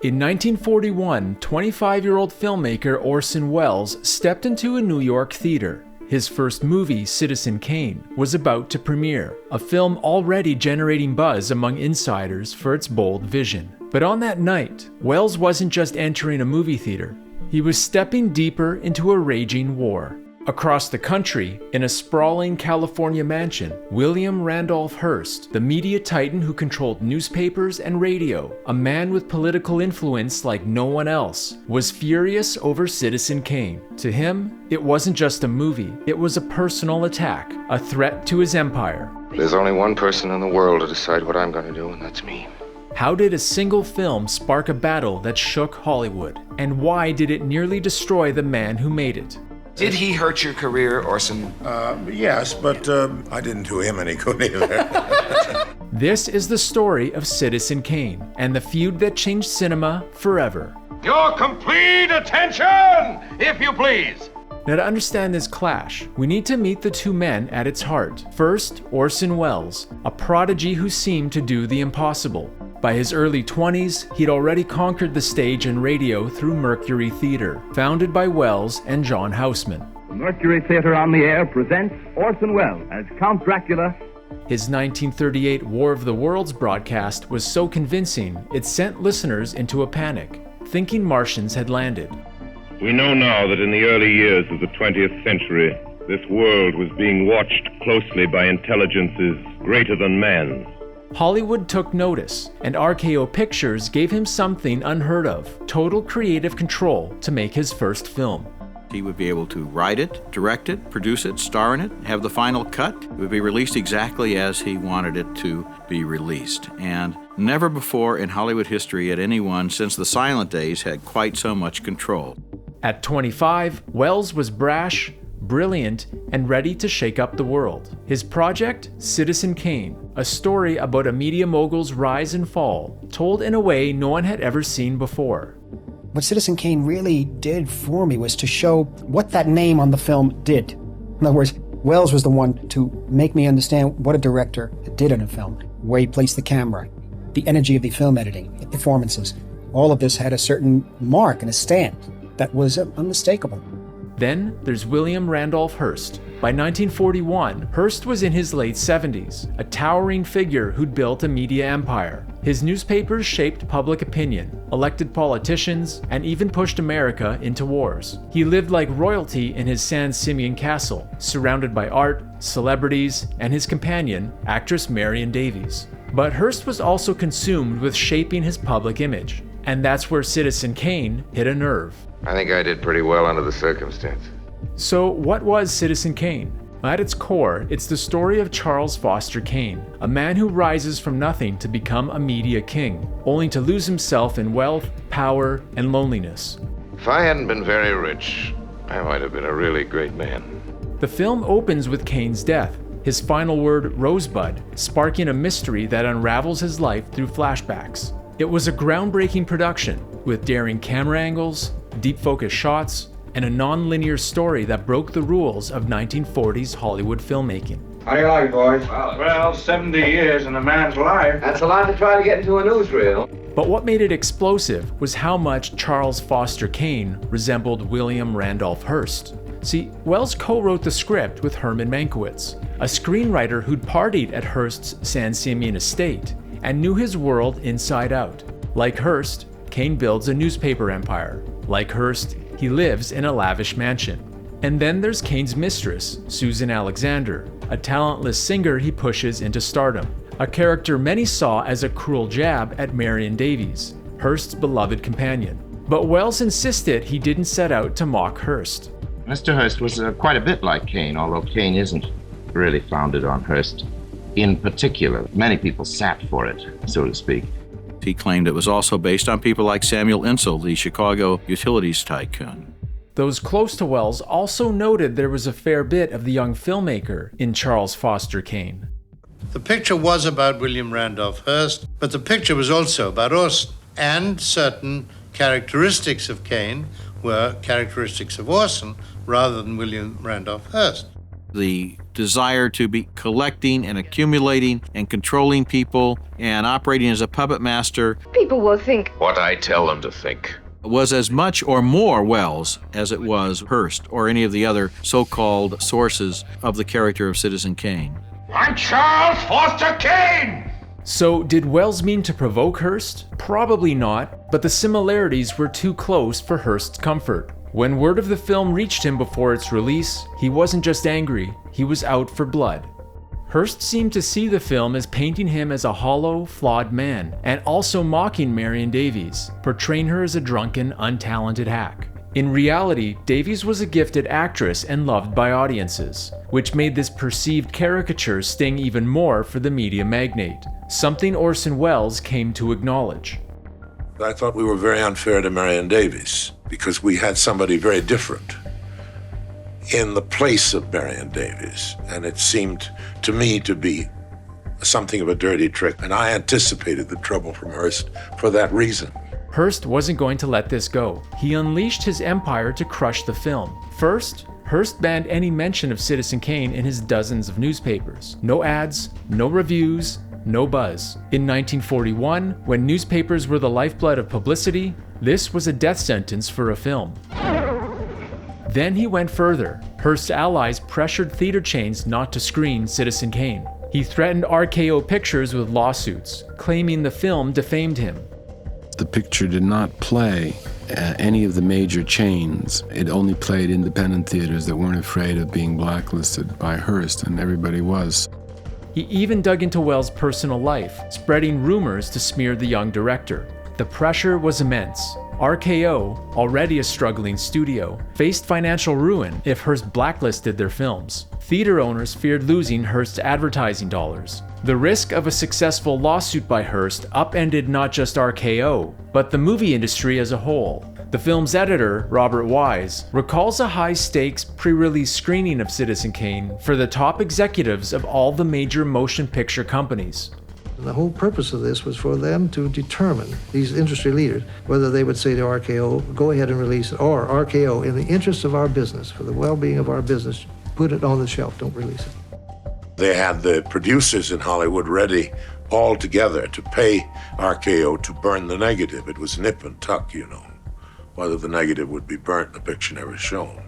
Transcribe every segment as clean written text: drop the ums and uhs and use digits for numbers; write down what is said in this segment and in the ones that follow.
In 1941, 25-year-old filmmaker Orson Welles stepped into a New York theater. His first movie, Citizen Kane, was about to premiere, a film already generating buzz among insiders for its bold vision. But on that night, Welles wasn't just entering a movie theater, he was stepping deeper into a raging war. Across the country, in a sprawling California mansion, William Randolph Hearst, the media titan who controlled newspapers and radio, a man with political influence like no one else, was furious over Citizen Kane. To him, it wasn't just a movie, it was a personal attack, a threat to his empire. There's only one person in the world to decide what I'm going to do, and that's me. How did a single film spark a battle that shook Hollywood? And why did it nearly destroy the man who made it? Did he hurt your career, Orson? Yes, but I didn't do him any good either. This is the story of Citizen Kane and the feud that changed cinema forever. Your complete attention, if you please. Now, to understand this clash, we need to meet the two men at its heart. First, Orson Welles, a prodigy who seemed to do the impossible. By his early 20s, he'd already conquered the stage and radio through Mercury Theater, founded by Welles and John Houseman. Mercury Theater on the Air presents Orson Welles as Count Dracula. His 1938 War of the Worlds broadcast was so convincing, it sent listeners into a panic, thinking Martians had landed. We know now that in the early years of the 20th century, this world was being watched closely by intelligences greater than man's. Hollywood took notice, and RKO Pictures gave him something unheard of, total creative control to make his first film. He would be able to write it, direct it, produce it, star in it, have the final cut. It would be released exactly as he wanted it to be released. And never before in Hollywood history had anyone since the silent days had quite so much control. At 25, Welles was brash, brilliant, and ready to shake up the world. His project, Citizen Kane, a story about a media mogul's rise and fall, told in a way no one had ever seen before. What Citizen Kane really did for me was to show what that name on the film did. In other words, Welles was the one to make me understand what a director did in a film, where he placed the camera, the energy of the film editing, the performances. All of this had a certain mark and a stamp that was unmistakable. Then there's William Randolph Hearst. By 1941, Hearst was in his late 70s, a towering figure who'd built a media empire. His newspapers shaped public opinion, elected politicians, and even pushed America into wars. He lived like royalty in his San Simeon castle, surrounded by art, celebrities, and his companion, actress Marion Davies. But Hearst was also consumed with shaping his public image, and that's where Citizen Kane hit a nerve. I think I did pretty well under the circumstances. So what was Citizen Kane? At its core, it's the story of Charles Foster Kane, a man who rises from nothing to become a media king, only to lose himself in wealth, power, and loneliness. If I hadn't been very rich, I might have been a really great man. The film opens with Kane's death, his final word, Rosebud, sparking a mystery that unravels his life through flashbacks. It was a groundbreaking production, with daring camera angles, deep focus shots, and a non-linear story that broke the rules of 1940s Hollywood filmmaking. How do you like it, boys? Well, 70 years in a man's life. That's a lot to try to get into a newsreel. But what made it explosive was how much Charles Foster Kane resembled William Randolph Hearst. See, Welles co-wrote the script with Herman Mankiewicz, a screenwriter who'd partied at Hearst's San Simeon estate and knew his world inside out. Like Hearst, Kane builds a newspaper empire. Like Hearst, he lives in a lavish mansion. And then there's Kane's mistress, Susan Alexander, a talentless singer he pushes into stardom, a character many saw as a cruel jab at Marion Davies, Hearst's beloved companion. But Welles insisted he didn't set out to mock Hearst. Mr. Hearst was quite a bit like Kane, although Kane isn't really founded on Hearst in particular. Many people sat for it, so to speak. He claimed it was also based on people like Samuel Insull, the Chicago utilities tycoon. Those close to Welles also noted there was a fair bit of the young filmmaker in Charles Foster Kane. The picture was about William Randolph Hearst, but the picture was also about Orson, and certain characteristics of Kane were characteristics of Orson rather than William Randolph Hearst. The desire to be collecting and accumulating and controlling people and operating as a puppet master. People will think what I tell them to think. Was as much or more Welles as it was Hearst or any of the other so-called sources of the character of Citizen Kane. I'm Charles Foster Kane! So, did Welles mean to provoke Hearst? Probably not, but the similarities were too close for Hearst's comfort. When word of the film reached him before its release, he wasn't just angry, he was out for blood. Hearst seemed to see the film as painting him as a hollow, flawed man, and also mocking Marion Davies, portraying her as a drunken, untalented hack. In reality, Davies was a gifted actress and loved by audiences, which made this perceived caricature sting even more for the media magnate, something Orson Welles came to acknowledge. I thought we were very unfair to Marion Davies, because we had somebody very different in the place of Marion Davies, and it seemed to me to be something of a dirty trick, and I anticipated the trouble from Hearst for that reason. Hearst wasn't going to let this go. He unleashed his empire to crush the film. First, Hearst banned any mention of Citizen Kane in his dozens of newspapers. No ads, no reviews, no buzz. In 1941, when newspapers were the lifeblood of publicity, this was a death sentence for a film. Then he went further. Hearst's allies pressured theater chains not to screen Citizen Kane. He threatened RKO Pictures with lawsuits, claiming the film defamed him. The picture did not play any of the major chains. It only played independent theaters that weren't afraid of being blacklisted by Hearst, and everybody was. He even dug into Welles' personal life, spreading rumors to smear the young director. The pressure was immense. RKO, already a struggling studio, faced financial ruin if Hearst blacklisted their films. Theater owners feared losing Hearst's advertising dollars. The risk of a successful lawsuit by Hearst upended not just RKO, but the movie industry as a whole. The film's editor, Robert Wise, recalls a high-stakes pre-release screening of Citizen Kane for the top executives of all the major motion picture companies. The whole purpose of this was for them to determine, these industry leaders, whether they would say to RKO, go ahead and release it, or RKO, in the interest of our business, for the well-being of our business, put it on the shelf, don't release it. They had the producers in Hollywood ready all together to pay RKO to burn the negative. It was nip and tuck, you know. Whether the negative would be burnt, the picture never shown.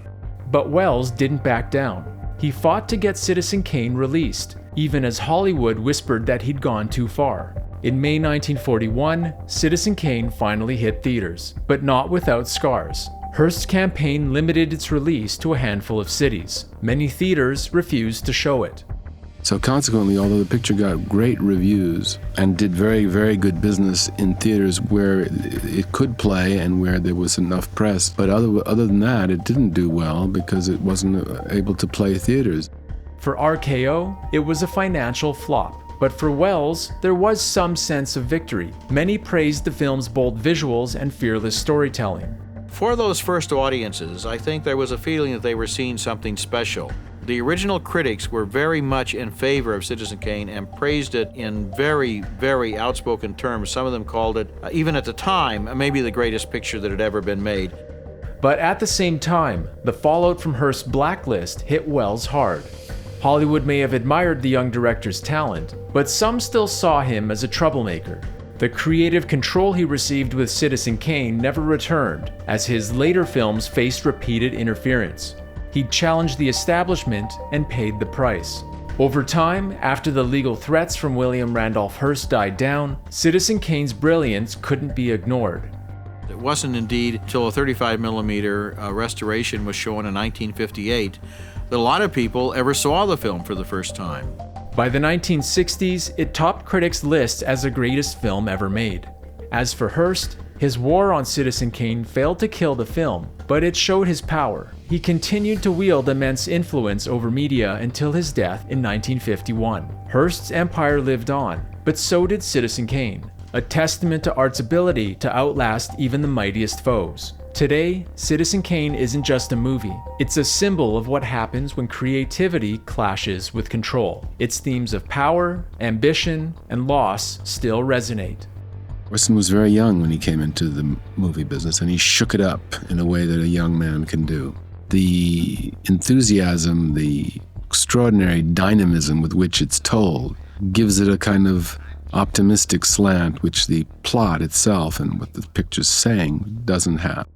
But Welles didn't back down. He fought to get Citizen Kane released, even as Hollywood whispered that he'd gone too far. In May 1941, Citizen Kane finally hit theaters, but not without scars. Hearst's campaign limited its release to a handful of cities. Many theaters refused to show it. So consequently, although the picture got great reviews and did very, very good business in theaters where it could play and where there was enough press, but other than that, it didn't do well because it wasn't able to play theaters. For RKO, it was a financial flop. But for Welles, there was some sense of victory. Many praised the film's bold visuals and fearless storytelling. For those first audiences, I think there was a feeling that they were seeing something special. The original critics were very much in favor of Citizen Kane and praised it in very, very outspoken terms. Some of them called it, even at the time, maybe the greatest picture that had ever been made. But at the same time, the fallout from Hearst's blacklist hit Welles hard. Hollywood may have admired the young director's talent, but some still saw him as a troublemaker. The creative control he received with Citizen Kane never returned, as his later films faced repeated interference. He challenged the establishment and paid the price. Over time, after the legal threats from William Randolph Hearst died down, Citizen Kane's brilliance couldn't be ignored. It wasn't indeed till a 35mm restoration was shown in 1958 that a lot of people ever saw the film for the first time. By the 1960s, it topped critics' lists as the greatest film ever made. As for Hearst, his war on Citizen Kane failed to kill the film, but it showed his power. He continued to wield immense influence over media until his death in 1951. Hearst's empire lived on, but so did Citizen Kane, a testament to art's ability to outlast even the mightiest foes. Today, Citizen Kane isn't just a movie. It's a symbol of what happens when creativity clashes with control. Its themes of power, ambition, and loss still resonate. Orson was very young when he came into the movie business, and he shook it up in a way that a young man can do. The enthusiasm, the extraordinary dynamism with which it's told gives it a kind of optimistic slant which the plot itself and what the picture's saying doesn't have.